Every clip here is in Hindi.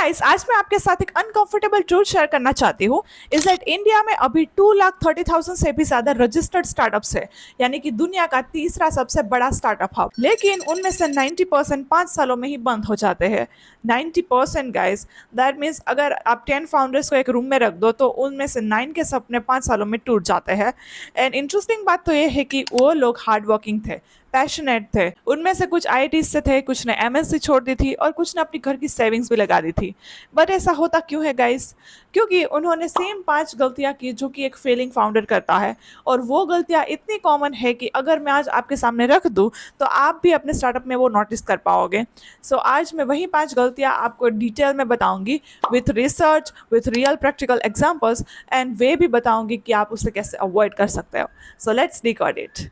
गाइस, आज मैं आपके साथ एक अनकंफर्टेबल ट्रूथ शेयर करना चाहती हूँ इज दैट इंडिया में अभी 2,30,000 से भी ज्यादा रजिस्टर्ड स्टार्टअप्स है, यानी कि दुनिया का तीसरा सबसे बड़ा स्टार्टअप हब। लेकिन उनमें से 90% 5 सालों में ही बंद हो जाते हैं। 90% गाइस, दैट मीन्स अगर आप 10 फाउंडर्स को एक रूम में रख दो तो उनमें से 9 के सपने 5 सालों में टूट जाते हैं। एंड इंटरेस्टिंग बात तो ये है कि वो लोग हार्ड वर्किंग थे, पैशनेट थे। उनमें से कुछ आईआईटी से थे, कुछ ने एमएससी छोड़ दी थी और कुछ ने अपनी घर की सेविंग्स भी लगा दी थी। बट ऐसा होता क्यों है गाइस? क्योंकि उन्होंने सेम 5 गलतियां की जो कि एक फेलिंग फाउंडर करता है, और वो गलतियां इतनी कॉमन है कि अगर मैं आज आपके सामने रख दूं तो आप भी अपने स्टार्टअप में वो नोटिस कर पाओगे। सो आज मैं वही 5 गलतियां आपको डिटेल में बताऊंगी, with research, with real practical examples, and way भी बताऊंगी कि आप उसे कैसे अवॉइड कर सकते हो। So let's decode it.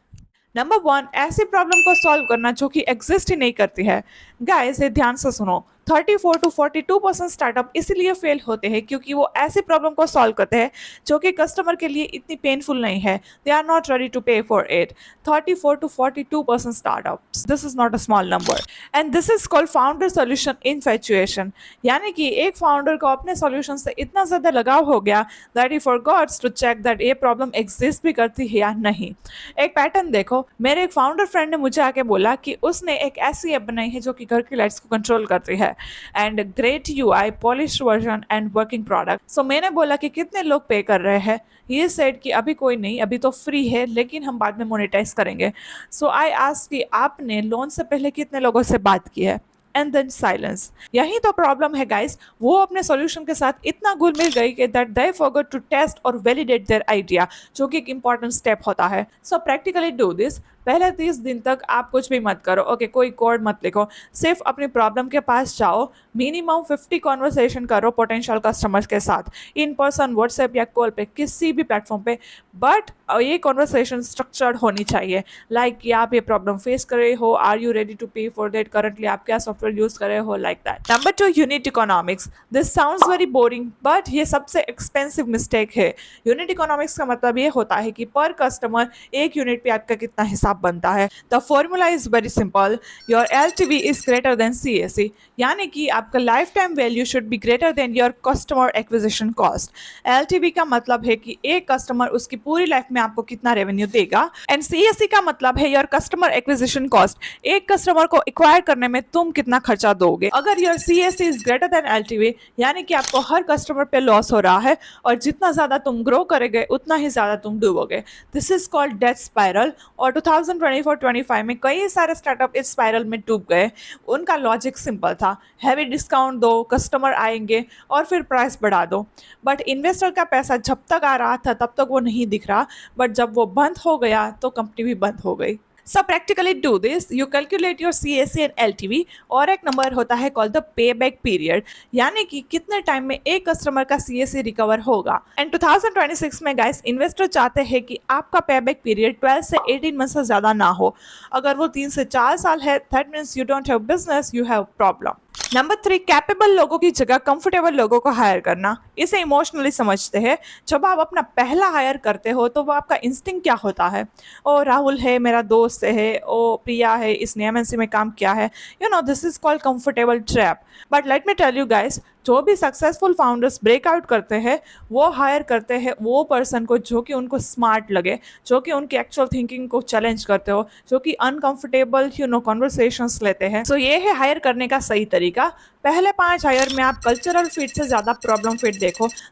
Number 1, ऐसी प्रॉब्लम को सॉल्व करना जो कि एग्जिस्ट ही नहीं करती है। गाइस, ये ध्यान से सुनो। 34 to 42% स्टार्टअप इसीलिए फेल होते हैं क्योंकि वो ऐसी प्रॉब्लम को सॉल्व करते हैं जो कि कस्टमर के लिए इतनी पेनफुल नहीं है। They are not ready to pay for it. 34 to 42% startups, this is not a small number, and this is called founder solution infatuation. यानी कि एक फाउंडर को अपने सोल्यूशन से इतना ज़्यादा लगाव हो गया that he forgots to check that ये प्रॉब्लम एग्जिस्ट भी करती है या नहीं। एक पैटर्न देखो, मेरे एक फाउंडर फ्रेंड ने मुझे आके बोला कि उसने एक ऐसी ऐप बनाई है जो कि घर की लाइट्स को कंट्रोल करती है, and great UI, polish version and working product. So मैंने बोला कि कितने लोग पे कर रहे हैं? ये सेड कि अभी कोई नहीं, अभी तो फ्री है, लेकिन हम बाद में मोनेटाइज करेंगे। सो आई आस्क्ड कि आपने लॉन्च से पहले कितने लोगों से बात की है? And then silence. यही तो प्रॉब्लम है गाइस, वो अपने सॉल्यूशन के साथ इतना घुल मिल गई कि that they forgot to test और वैलिडेट देयर आइडिया, जो कि एक इंपॉर्टेंट स्टेप होता है। So practically do this. पहले 30 दिन तक आप कुछ भी मत करो, ओके? कोई कोड मत लिखो, सिर्फ अपनी प्रॉब्लम के पास जाओ, मिनिमम 50 कॉन्वर्सेशन करो पोटेंशियल कस्टमर्स के साथ, इन पर्सन, व्हाट्सएप या कॉल पे, किसी भी प्लेटफॉर्म पे। बट ये कॉन्वर्सेशन स्ट्रक्चर्ड होनी चाहिए, लाइक कि आप ये प्रॉब्लम फेस कर रहे हो, are you ready to pay for that, currently आप क्या सॉफ्टवेयर यूज कर रहे हो, like that. Number 2, unit economics. This sounds very boring but ये सबसे एक्सपेंसिव मिस्टेक है। यूनिट इकोनॉमिक्स का मतलब ये होता है कि पर कस्टमर एक यूनिट पे आपका कितना हिसाब बनता है। The formula is very simple, your LTV is greater than CAC, यानी कि आपका life time value should be greater than your customer acquisition cost. LTV का मतलब है कि एक कस्टमर उसकी पूरी लाइफ में आपको कितना रेवेन्यू देगा, एंड सीएसी का मतलब है योर कस्टमर एक्विजिशन कॉस्ट, एक कस्टमर को एक्वायर करने में तुम कितना खर्चा दोगे। अगर your CAC is greater than LTV, यानी कि आपको हर कस्टमर पे लॉस हो रहा है, और जितना ज्यादा तुम ग्रो करोगे उतना ही ज्यादा तुम डूबोगे। This is called death spiral, और 2024-25 में कई सारे स्टार्टअप इस स्पाइरल में डूब गए। उनका लॉजिक सिंपल था, हैवी डिस्काउंट दो, कस्टमर आएंगे और फिर प्राइस बढ़ा दो। बट इन्वेस्टर का पैसा जब तक आ रहा था तब तक वो नहीं दिख रहा, बट जब वो बंद हो गया तो कंपनी भी बंद हो गई। So practically do this, you calculate your CAC and LTV, और एक नंबर होता है called the pay back period, यानी कि कितने टाइम में एक कस्टमर का CAC रिकवर होगा। एंड 2026 में गाइस, इन्वेस्टर चाहते हैं कि आपका पे बैक पीरियड 12 से 18 मंथ से ज़्यादा ना हो। अगर वो 3 से 4 साल है, that means you don't have business, you have problem. Number 3, capable लोगों की जगह कंफर्टेबल लोगों को हायर करना। इसे इमोशनली समझते हैं। जब आप अपना पहला हायर करते हो तो वो आपका इंस्टिंक्ट क्या होता है? ओ राहुल है, मेरा दोस्त है, ओ प्रिया है, इसने एमएनसी में काम किया है, you know, this is called comfortable trap. But let me tell you guys, जो भी सक्सेसफुल फाउंडर्स ब्रेकआउट करते हैं वो हायर करते हैं वो पर्सन को जो कि उनको स्मार्ट लगे, जो कि उनकी एक्चुअल थिंकिंग को चैलेंज करते हो, जो कि अनकंफर्टेबल कॉन्वर्सेशंस लेते हैं। सो ये है हायर करने का सही तरीका। पहले 5 हायर में आप कल्चरल फिट से ज़्यादा प्रॉब्लम फिट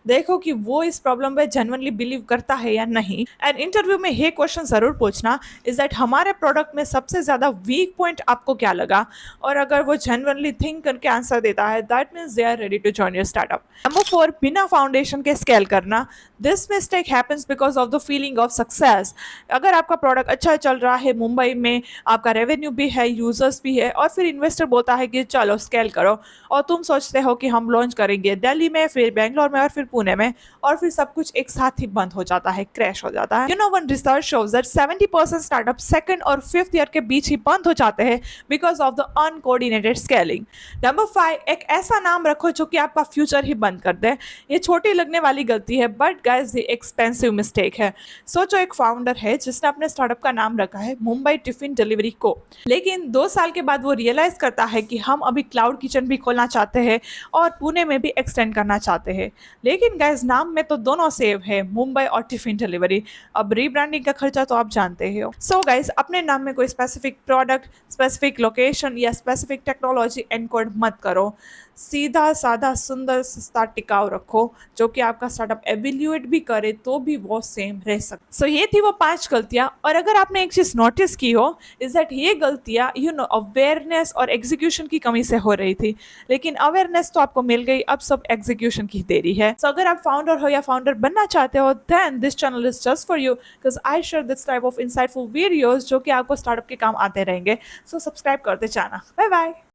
देखो कि वो इस प्रॉब्लम पे जेन्युइनली बिलीव करता है या नहीं। एंड इंटरव्यू में ये क्वेश्चन ज़रूर पूछना, इज दैट हमारे प्रोडक्ट में सबसे ज़्यादा वीक पॉइंट आपको क्या लगा? और अगर वो जेन्युइनली थिंक करके आंसर देता है, that means they are ready to join your startup. Number 4, बिना फाउंडेशन के स्केल करना। This mistake happens because of the feeling of success. अगर आपका प्रोडक्ट अच्छा चल रहा है, मुंबई में आपका रेवेन्यू भी है, यूजर्स भी है, और फिर इन्वेस्टर बोलता है कि चलो स्केल करो, और तुम सोचते हो कि हम लॉन्च करेंगे दिल्ली में, फिर बेंगलोर में, और फिर पुणे में, और फिर सब कुछ एक साथ ही बंद हो जाता है, क्रैश हो जाता है। One research shows that 70% startup 2nd और 5th ईयर के बीच ही बंद हो जाते हैं because of the uncoordinated scaling. Number 5, एक ऐसा नाम रखो जो कि आपका फ्यूचर ही बंद कर दे। ये छोटी लगने वाली गलती है, बट गाइस ये एक्सपेंसिव मिस्टेक है। सोचो, एक फाउंडर है जिसने अपने स्टार्टअप का नाम रखा है मुंबई टिफिन डिलीवरी को, लेकिन 2 साल के बाद वो रियलाइज करता है कि हम अभी क्लाउड किचन भी खोलना खोलना चाहते हैं और पुणे में भी एक्सटेंड करना चाहते हैं। लेकिन गाइस नाम में तो दोनों सेव है, मुंबई और टिफिन डिलीवरी। अब रीब्रांडिंग का खर्चा तो आप जानते ही हो। सो गाइस अपने नाम में कोई स्पेसिफिक प्रोडक्ट, स्पेसिफिक लोकेशन या स्पेसिफिक टेक्नोलॉजी एनकोड मत करो। सीधा साधा सुंदर सस्ता टिकाऊ रखो, जो कि आपका स्टार्टअप एवेल्यूएट भी करे तो भी वो सेम रह सकते। सो ये थी वो 5 गलतियां। और अगर आपने एक चीज नोटिस की हो इज दैट ये गलतियां अवेयरनेस और एग्जीक्यूशन की कमी से हो रही थी। लेकिन अवेयरनेस तो आपको मिल गई, अब सब एग्जीक्यूशन की देरी है। सो अगर आप फाउंडर हो या फाउंडर बनना चाहते हो then this channel is just for you, because I share this type of insightful videos जो कि आपको स्टार्टअप के काम आते रहेंगे। सो सब्सक्राइब करते जाना। Bye bye.